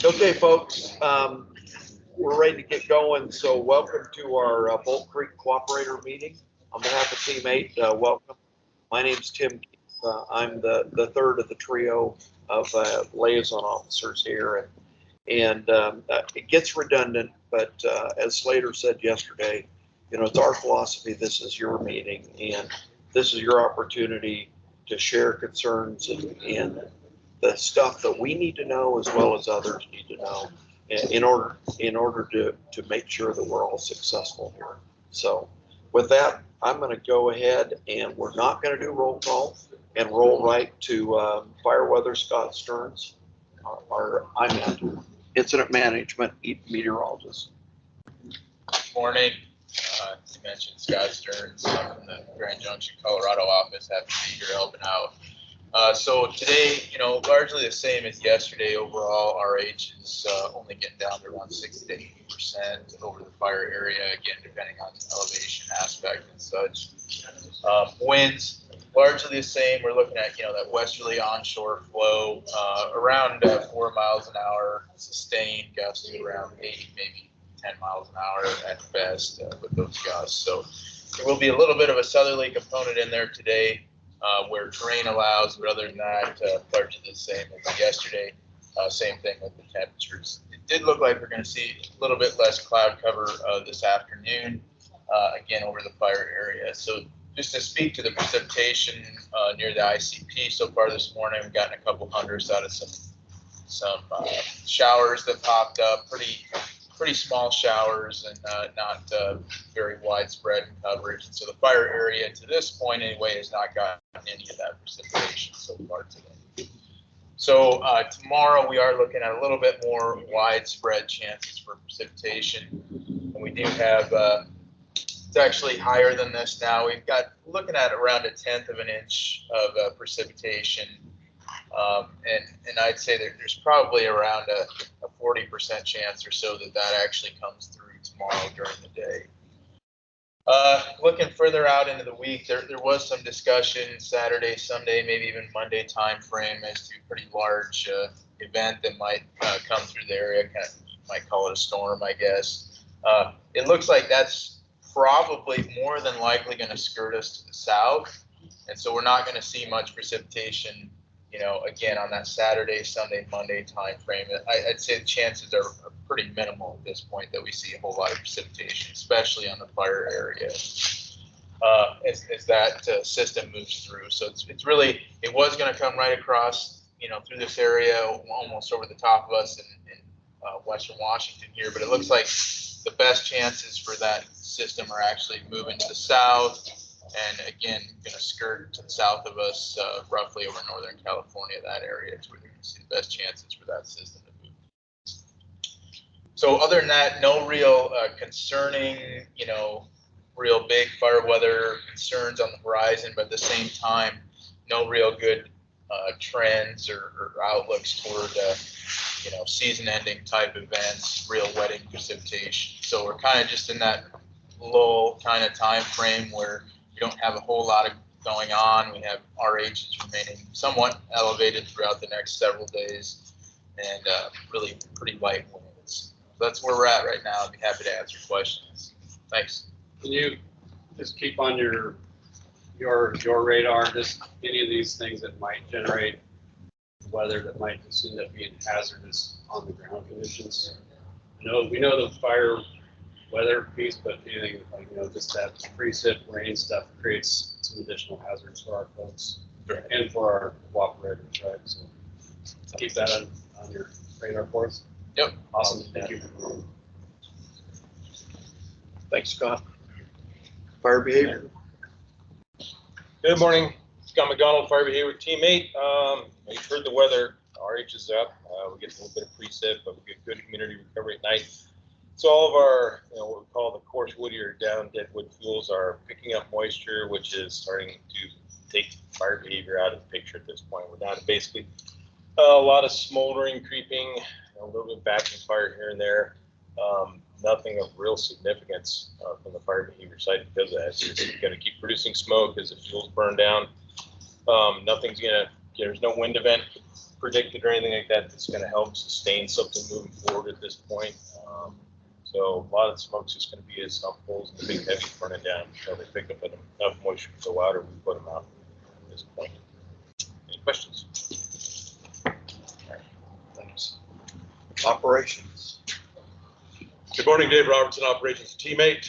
Okay, folks, we're ready to get going. So welcome to our Bolt Creek Cooperator meeting. On behalf of Team 8, welcome. My name's Tim Keith. I'm the third of the trio of liaison officers here. And it gets redundant, but as Slater said yesterday, you know, it's our philosophy. This is your meeting, and this is your opportunity to share concerns and the stuff that we need to know as well as others need to know in order to make sure that we're all successful here. So with that, I'm going to go ahead, and we're not going to do roll call and roll right to fire weather Scott Stearns, our incident management meteorologist. Good morning. As you mentioned, Scott Stearns from the Grand Junction, Colorado office. Happy to be here helping out. So today, you know, largely the same as yesterday. Overall, RH is only getting down to around 60 to 80% over the fire area, again, depending on the elevation aspect and such. Winds, largely the same. We're looking at, you know, that westerly onshore flow around 4 miles an hour, sustained gusts to around 8, maybe 10 miles an hour at best with those gusts. So there will be a little bit of a southerly component in there today where terrain allows, but other than that, largely the same as yesterday. Same thing with the temperatures. It did look like we're going to see a little bit less cloud cover this afternoon, again, over the fire area. So just to speak to the precipitation near the ICP so far this morning, we've gotten a couple hundredths out of some showers that popped up, pretty small showers and not very widespread in coverage. And so the fire area to this point anyway has not gotten any of that precipitation so far today. So tomorrow we are looking at a little bit more widespread chances for precipitation. And we do have, it's actually higher than this now. We've got looking at around 1/10 of an inch of precipitation. And I'd say that there's probably around a 40% chance or so that actually comes through tomorrow during the day. Looking further out into the week, there was some discussion Saturday, Sunday, maybe even Monday time frame as to a pretty large event that might come through the area. Kind of, you might call it a storm, I guess. It looks like that's probably more than likely going to skirt us to the south, and so we're not going to see much precipitation, you know, again on that Saturday, Sunday, Monday time frame. I'd say the chances are pretty minimal at this point that we see a whole lot of precipitation, especially on the fire area, as that system moves through. So it's really, it was going to come right across, you know, through this area, almost over the top of us in Western Washington here, but it looks like the best chances for that system are actually moving to the south, and again, going to skirt to the south of us, roughly over Northern California, that area. It's where you're going to see the best chances for that system to move. So other than that, no real concerning, you know, real big fire weather concerns on the horizon, but at the same time, no real good trends or outlooks toward, you know, season-ending type events, real wetting precipitation. So we're kind of just in that lull kind of time frame where we don't have a whole lot of going on. We have RHs remaining somewhat elevated throughout the next several days, and really pretty light winds. So that's where we're at right now. I'd be happy to answer questions. Thanks. Can you just keep on your radar just any of these things that might generate weather that might just end up being hazardous on the ground conditions? We know the fire weather piece, but anything like, you know, just that precip rain stuff creates some additional hazards for our folks, sure, and for our cooperators, right? So keep that on your radar for us. Yep. Awesome. Thank you. Thanks, Scott. Fire behavior. Good morning, Scott McDonald, Fire Behavior Team 8. You've heard the weather. RH is up. We get a little bit of precip, but we get good humidity recovery at night. So all of our, you know, what we call the coarse woody or down dead wood fuels are picking up moisture, which is starting to take fire behavior out of the picture at this point. We're down to basically a lot of smoldering, creeping, a little bit backing fire here and there. Nothing of real significance from the fire behavior side because of that. It's just going to keep producing smoke as the fuels burn down. Nothing's going to there's no wind event predicted or anything like that that's going to help sustain something moving forward at this point. So a lot of the smoke's just going to be as stump poles and the big heavy burning down until they pick up enough moisture to go out, or we put them out at this point. Any questions? Thanks. Operations. Good morning, Dave Robertson, Operations Teammate.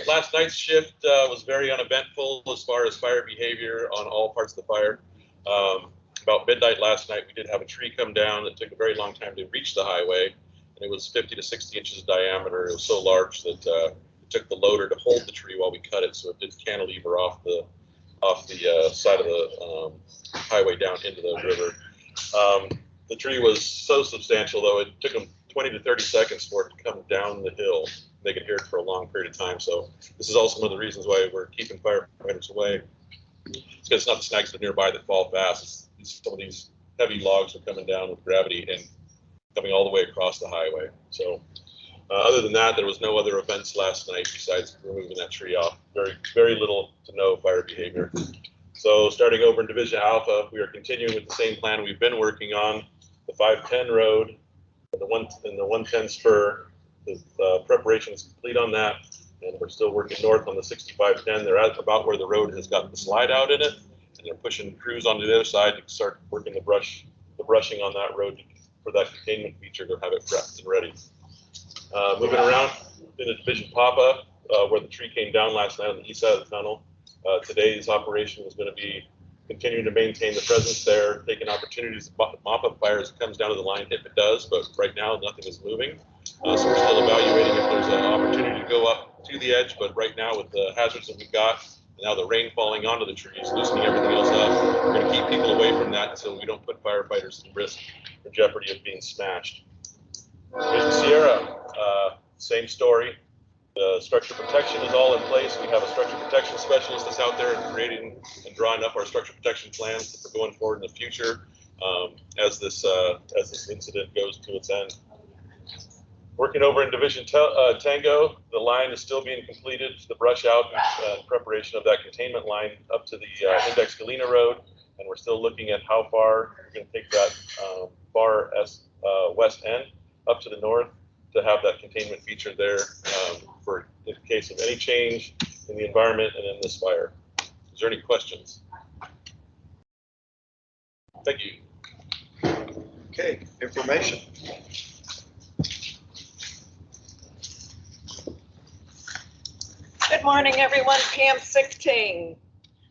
Last night's shift was very uneventful as far as fire behavior on all parts of the fire. About midnight last night, we did have a tree come down that took a very long time to reach the highway, and it was 50 to 60 inches in diameter. It was so large that it took the loader to hold the tree while we cut it, so it didn't cantilever off the side of the highway down into the river. The tree was so substantial, though, it took them 20 to 30 seconds for it to come down the hill. They could hear it for a long period of time. So this is also one of the reasons why we're keeping firefighters away. It's because it's not the snags that are nearby that fall fast. Some of these heavy logs are coming down with gravity and coming all the way across the highway. So other than that, there was no other events last night besides removing that tree off. Very little to no fire behavior. So starting over in Division Alpha, we are continuing with the same plan we've been working on. The 510 road and the 110 spur. The preparation is complete on that, and we're still working north on the 6510. They're at about where the road has got the slide out in it, and they're pushing crews onto the other side to start working the brushing on that road for that containment feature to have it prepped and ready. Moving around in the Division Papa, where the tree came down last night on the east side of the tunnel. Today's operation is going to be continuing to maintain the presence there, taking opportunities to mop up fire as it comes down to the line if it does, but right now nothing is moving. So we're still evaluating if there's an opportunity to go up to the edge, but right now with the hazards that we've got, and now the rain falling onto the trees, loosening everything else up, we're going to keep people away from that so we don't put firefighters at risk or jeopardy of being smashed. Division Sierra, same story. The structure protection is all in place. We have a structure protection specialist that's out there creating and drawing up our structure protection plans for going forward in the future as this incident goes to its end. Working over in Division Tango, the line is still being completed, the brush out and preparation of that containment line up to the Index Galena Road, and we're still looking at how far we're going to take that far west end up to the north to have that containment feature there for in case of any change in the environment and in this fire. Is there any questions? Thank you. Okay, information. Good morning, everyone. Pam Sichting.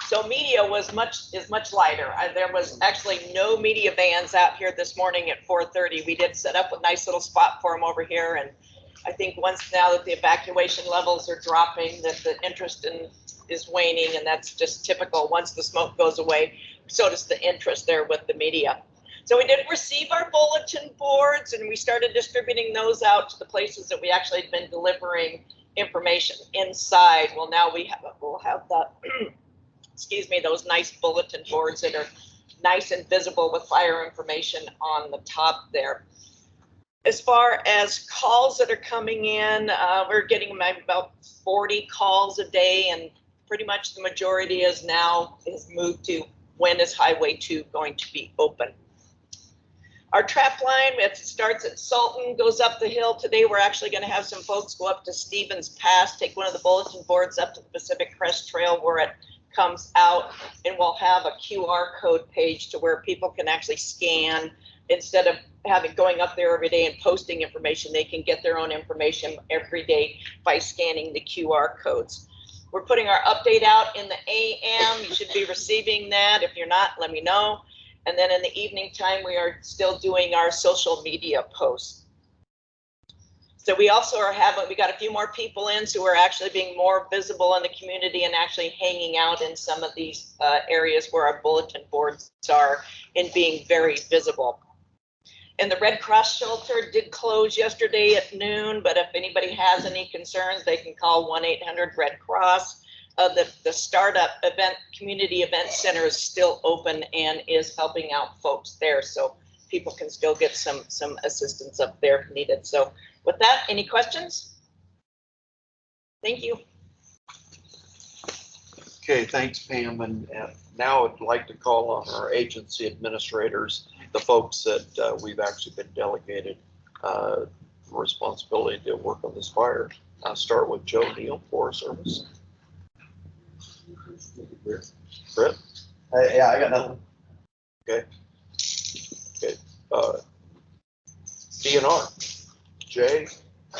So media is much lighter. There was actually no media vans out here this morning at 4:30. We did set up a nice little spot for them over here, and I think once now that the evacuation levels are dropping, that the interest is waning, and that's just typical. Once the smoke goes away, so does the interest there with the media. So we did receive our bulletin boards, and we started distributing those out to the places that we actually had been delivering information inside. Well, now we'll have the excuse me, those nice bulletin boards that are nice and visible with fire information on the top there. As far as calls that are coming in, we're getting about 40 calls a day, and pretty much the majority is moved to when is Highway 2 going to be open. Our trap line, it starts at Sultan, goes up the hill. Today we're actually going to have some folks go up to Stevens Pass, take one of the bulletin boards up to the Pacific Crest Trail where it comes out, and we'll have a QR code page to where people can actually scan. Instead of going up there every day and posting information, they can get their own information every day by scanning the QR codes. We're putting our update out in the AM. You should be receiving that. If you're not, let me know. And then in the evening time, we are still doing our social media posts. So we also we got a few more people in, so we're actually being more visible in the community and actually hanging out in some of these areas where our bulletin boards are and being very visible. And the Red Cross shelter did close yesterday at noon, but if anybody has any concerns, they can call 1-800-RED-CROSS. The startup community event center is still open and is helping out folks there, so people can still get some assistance up there if needed. So with that, any questions? Thank you. Okay, thanks, Pam. And now I'd like to call on our agency administrators, the folks that we've actually been delegated responsibility to work on this fire. I'll start with Joe Neal, Forest Service. Brett? Yeah, I got nothing. Okay. DNR. Jay?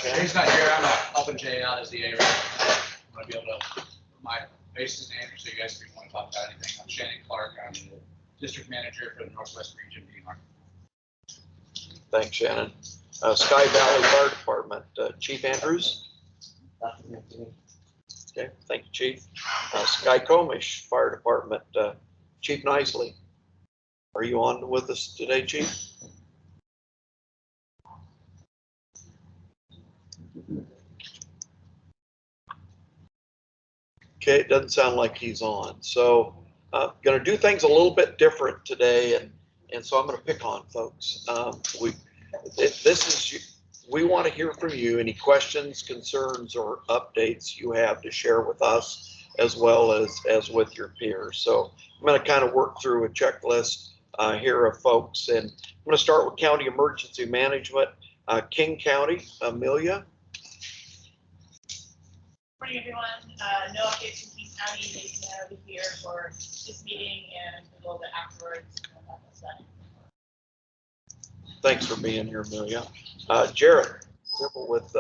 Jay's not here. I'm helping Jay out as the A. I want to be able to put my bases in so you guys can want to talk about anything. I'm Shannon Clark. I'm the district manager for the Northwest Region DNR. Thanks, Shannon. Sky Valley Fire Department, Chief Andrews. Okay, thank you, Chief. Sky Comish Fire Department, Chief Nicely. Are you on with us today, Chief? Okay, it doesn't sound like he's on. So going to do things a little bit different today, and so I'm going to pick on folks. We want to hear from you, any questions, concerns, or updates you have to share with us, as well as with your peers. So I'm going to kind of work through a checklist here of folks, and I'm going to start with County Emergency Management, King County, Amelia. Morning, everyone. No updates from King County. They can be here for this meeting and a little bit afterwards. Thanks for being here, Amelia. Jared, with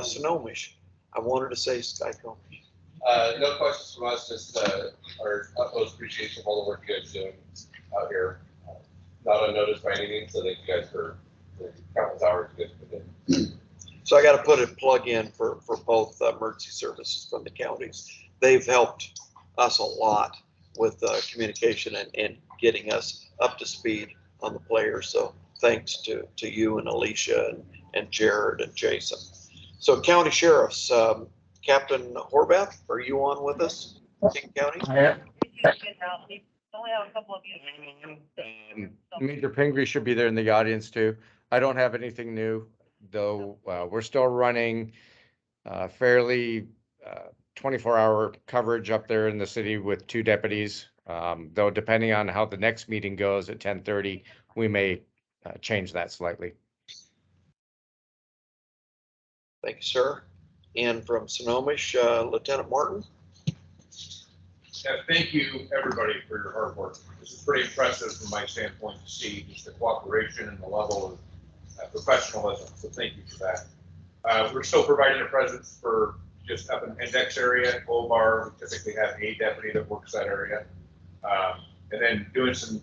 Snohomish. I wanted to say Skycom. No questions from us, just our utmost appreciation of all the work you guys are doing out here. Not unnoticed by any means, so thank you guys for the countless hours you guys put in. So I got to put a plug in for both emergency services from the counties. They've helped us a lot with communication and getting us up to speed on the players. So thanks to you and Alicia and Jared and Jason. So county sheriffs, Captain Horvath, are you on with us, King County? I am. Major Pingree should be there in the audience too. I don't have anything new, though. We're still running fairly 24-hour coverage up there in the city with 2 deputies. Though depending on how the next meeting goes at 10:30, we may change that slightly. Thank you, sir. And from Snohomish, Lieutenant Martin. Yeah, thank you, everybody, for your hard work. This is pretty impressive from my standpoint to see just the cooperation and the level of professionalism. So thank you for that. We're still providing a presence for just up in the index area, Gold Bar. We typically have a deputy that works that area. And then doing some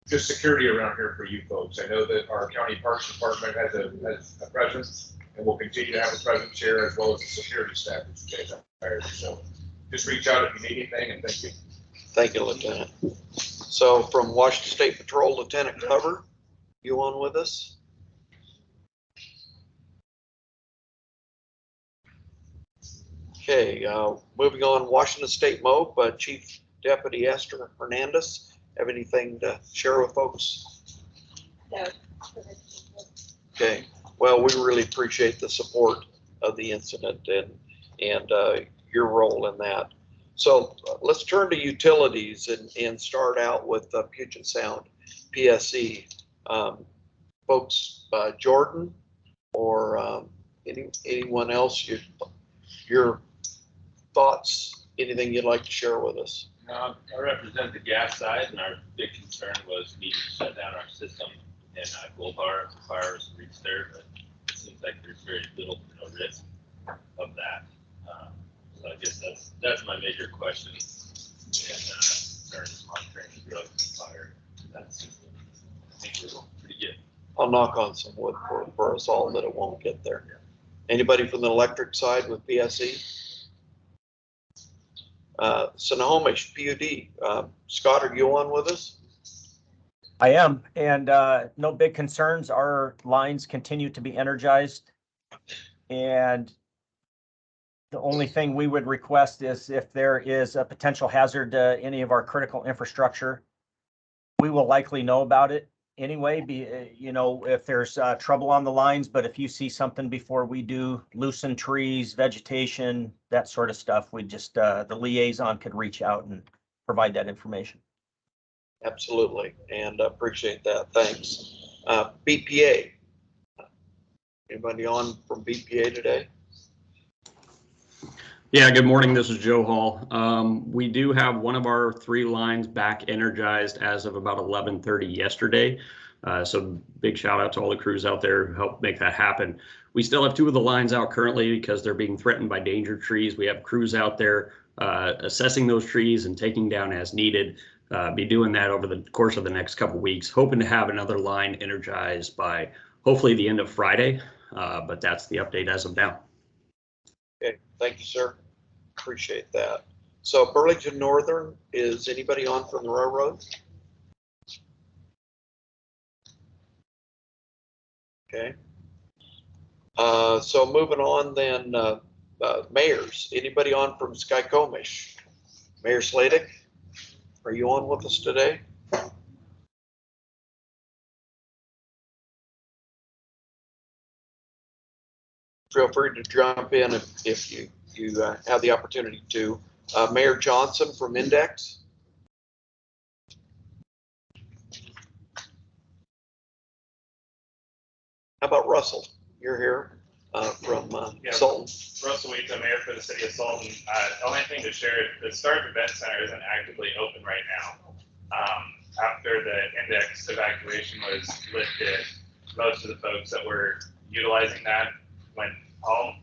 just security around here for you folks. I know that our county parks department has a presence, and we'll continue to have a presence here, as well as the security staff that you guys have hired. So just reach out if you need anything, and thank you. Thank you, Lieutenant. So from Washington State Patrol, Lieutenant Cover, you on with us? Okay, moving on, Washington State MOPE, Chief Deputy Esther Hernandez, have anything to share with folks? No. Okay, well, we really appreciate the support of the incident and your role in that. So let's turn to utilities and start out with Puget Sound PSE. Folks, Jordan or anyone else, your thoughts, anything you'd like to share with us? I represent the gas side, and our big concern was needing to shut down our system in Gold Bar. The fires reached there, but it seems like there's very little to no risk of that. So I guess that's my major question. And concern is monitoring the growth of the fire. That's, I think we're pretty good. I'll knock on some wood for us all that it won't get there. Anybody from the electric side with PSE? Snohomish PUD, Scott, are you on with us? I am, and no big concerns. Our lines continue to be energized, and the only thing we would request is if there is a potential hazard to any of our critical infrastructure, we will likely know about it anyway, you know, if there's trouble on the lines, but if you see something before we do, loosen trees, vegetation, that sort of stuff, we just, the liaison could reach out and provide that information. Absolutely, and appreciate that. Thanks. BPA. Anybody on from BPA today? Yeah, good morning. This is Joe Hall. We do have one of our 3 lines back energized as of about 11:30 yesterday. So big shout out to all the crews out there who helped make that happen. We still have 2 of the lines out currently because they're being threatened by danger trees. We have crews out there assessing those trees and taking down as needed. Be doing that over the course of the next couple weeks, hoping to have another line energized by hopefully the end of Friday. But that's the update as of now. Okay, thank you, sir. Appreciate that. So Burlington Northern, is anybody on from the railroad? Okay. So moving on then, mayors, anybody on from Skykomish? Mayor Sladek, are you on with us today? Feel free to jump in if you have the opportunity to. Mayor Johnson from Index. How about Russell? You're here from Sultan. Russell Weeds, I'm mayor for the city of Sultan. The only thing to share, the Stark Event Center isn't actively open right now. After the Index evacuation was lifted, most of the folks that were utilizing that went home.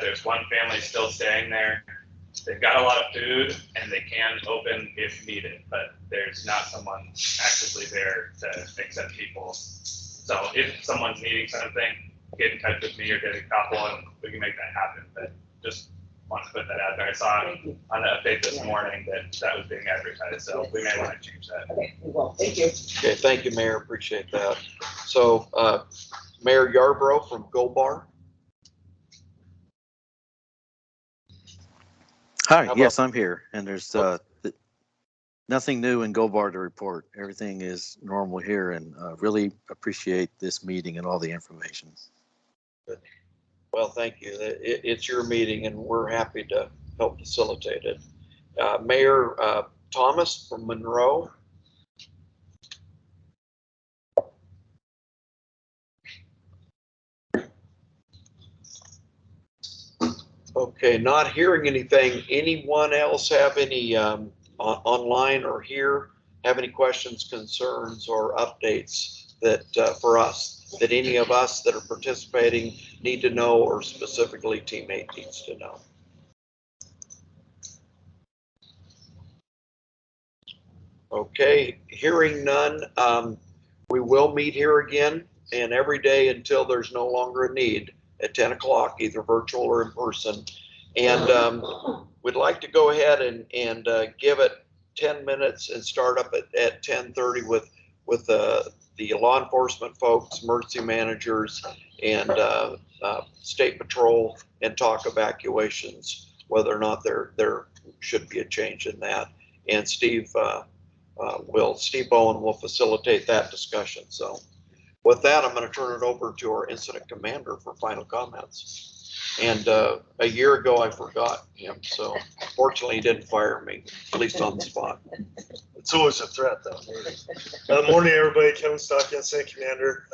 There's one family still staying there. They've got a lot of food and they can open if needed, but there's not someone actively there to accept people. So if someone's needing something, get in touch with me or get a couple and we can make that happen. But just want to put that out there. I saw on the update this morning that that was being advertised, so we may want to change that. Okay, well, thank you. Okay, thank you, Mayor. Appreciate that. So Mayor Yarborough from Gold Bar. Hi, yes, I'm here, and there's nothing new in Gold Bar to report. Everything is normal here, and really appreciate this meeting and all the information. Good. Well, thank you. It's your meeting, and we're happy to help facilitate it. Mayor Thomas from Monroe. Okay, not hearing anything. Anyone else have any online or here have any questions, concerns, or updates that for us that any of us that are participating need to know, or specifically teammate needs to know? Okay, hearing none, we will meet here again and every day until there's no longer a need at 10 o'clock, either virtual or in person. And we'd like to go ahead and give it 10 minutes and start up at 10:30 with the law enforcement folks, emergency managers, and state patrol, and talk evacuations, whether or not there should be a change in that. And Steve Bowen will facilitate that discussion. So with that, I'm going to turn it over to our incident commander for final comments. And a year ago, I forgot him. So fortunately, he didn't fire me, at least on the spot. It's always a threat, though. Morning, everybody. Kevin Stock, incident commander.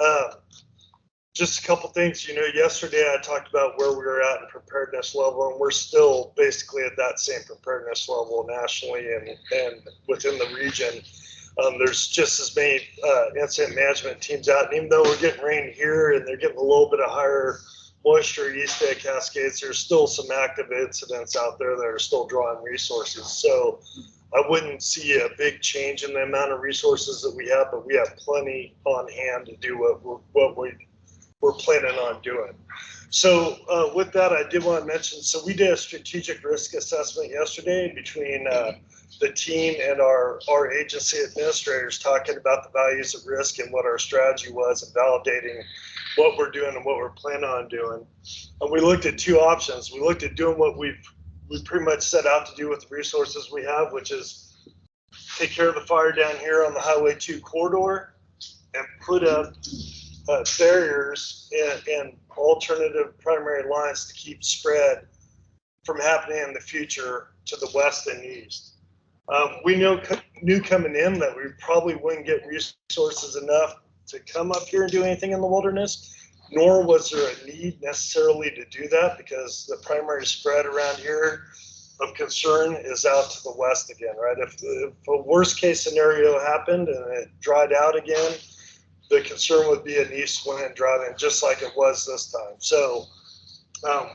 Just a couple things. Yesterday I talked about where we were at in preparedness level, and we're still basically at that same preparedness level nationally and within the region. There's just as many incident management teams out, and even though we're getting rain here and they're getting a little bit of higher moisture east Bay Cascades, there's still some active incidents out there that are still drawing resources. So I wouldn't see a big change in the amount of resources that we have, but we have plenty on hand to do what we're planning on doing. So with that, I did want to mention, so we did a strategic risk assessment yesterday between the team and our agency administrators, talking about the values of risk and what our strategy was, and validating what we're doing and what we're planning on doing. And we looked at 2 options. We looked at doing what we pretty much set out to do with the resources we have, which is take care of the fire down here on the Highway 2 corridor and put up barriers and alternative primary lines to keep spread from happening in the future to the west and east. We knew coming in that we probably wouldn't get resources enough to come up here and do anything in the wilderness, nor was there a need necessarily to do that because the primary spread around here of concern is out to the west again, right? If a worst case scenario happened and it dried out again, the concern would be an east wind driving just like it was this time. So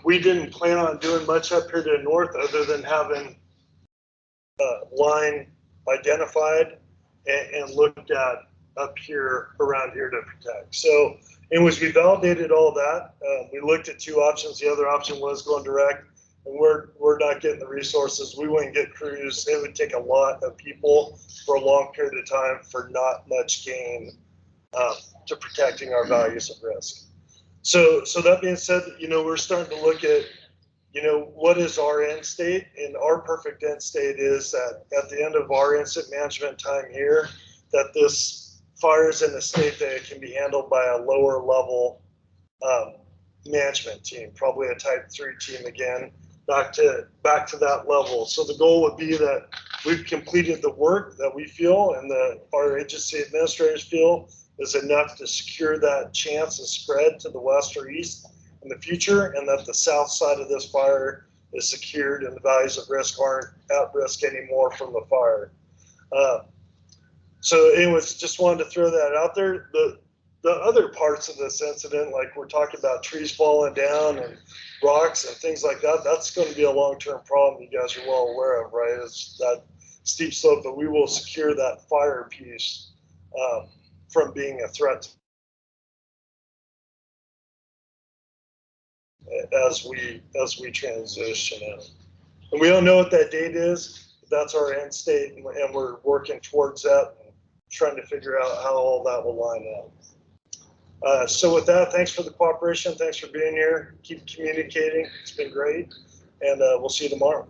we didn't plan on doing much up here to the north other than having line identified and looked at up here around here to protect. So anyways, we validated all that. We looked at two options. The other option was going direct, and we're not getting the resources. We wouldn't get crews. It would take a lot of people for a long period of time for not much gain to protecting our values of risk. So that being said, we're starting to look at what is our end state? And our perfect end state is that at the end of our incident management time here, that this fire is in a state that it can be handled by a lower level management team, probably a type 3 team again, back to that level. So the goal would be that we've completed the work that we feel and our agency administrators feel is enough to secure that chance of spread to the west or east in the future, and that the south side of this fire is secured and the values of risk aren't at risk anymore from the fire. So anyways, just wanted to throw that out there. The other parts of this incident, like we're talking about trees falling down and rocks and things like that, that's going to be a long-term problem you guys are well aware of, right? It's that steep slope, but we will secure that fire piece from being a threat as we transition in. And we don't know what that date is. That's our end state, and we're working towards that and trying to figure out how all that will line up. So with that, thanks for the cooperation. Thanks for being here. Keep communicating. It's been great. And we'll see you tomorrow.